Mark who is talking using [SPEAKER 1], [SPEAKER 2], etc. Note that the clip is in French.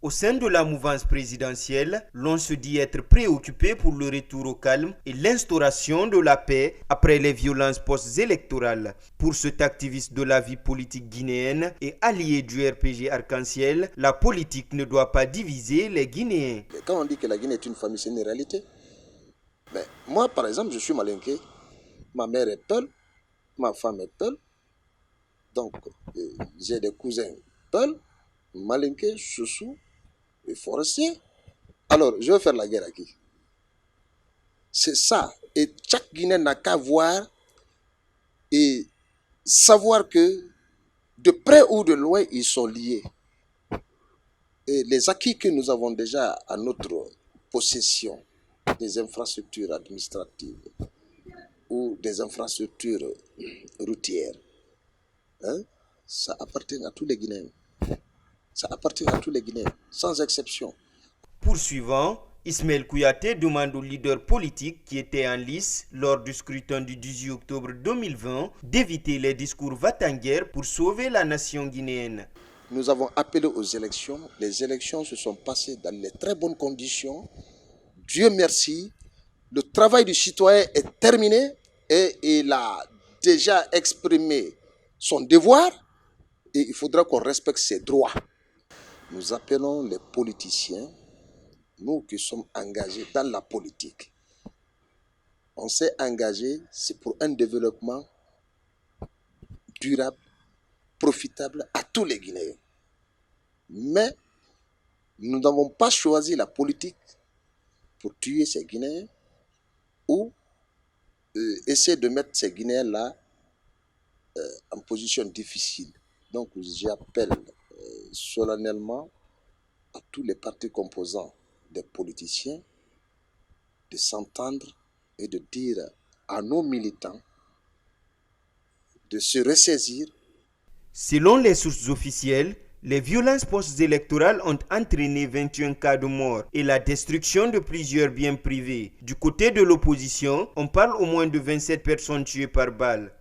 [SPEAKER 1] Au sein de la mouvance présidentielle, l'on se dit être préoccupé pour le retour au calme et l'instauration de la paix après les violences post-électorales. Pour cet activiste de la vie politique guinéenne et allié du RPG Arc-en-Ciel, la politique ne doit pas diviser les Guinéens.
[SPEAKER 2] Quand on dit que la Guinée est une famille, c'est une réalité. Mais moi, par exemple, je suis malinqué. Ma mère est Peul, ma femme est Peul. Donc, j'ai des cousins Peul, Malinké, Soussou et Forestier. Alors, je vais faire la guerre à qui? C'est ça. Et chaque Guinéen n'a qu'à voir et savoir que de près ou de loin, ils sont liés. Et les acquis que nous avons déjà à notre possession, des infrastructures administratives ou des infrastructures routières, hein, ça appartient à tous les Guinéens. Ça appartient à tous les Guinéens, sans exception.
[SPEAKER 1] Poursuivant, Ismaël Kouyaté demande aux leaders politiques qui étaient en lice lors du scrutin du 18 octobre 2020 d'éviter les discours va-t-en-guerre pour sauver la nation guinéenne.
[SPEAKER 2] Nous avons appelé aux élections. Les élections se sont passées dans les très bonnes conditions. Dieu merci. Le travail du citoyen est terminé et il a déjà exprimé son devoir et il faudra qu'on respecte ses droits. Nous appelons les politiciens, nous qui sommes engagés dans la politique. On s'est engagé, c'est pour un développement durable, profitable à tous les Guinéens. Mais nous n'avons pas choisi la politique pour tuer ces Guinéens ou essayer de mettre ces Guinéens-là en position difficile. Donc j'appelle solennellement à tous les partis composants des politiciens de s'entendre et de dire à nos militants de se ressaisir.
[SPEAKER 1] Selon les sources officielles, les violences post-électorales ont entraîné 21 cas de mort et la destruction de plusieurs biens privés. Du côté de l'opposition, on parle au moins de 27 personnes tuées par balle.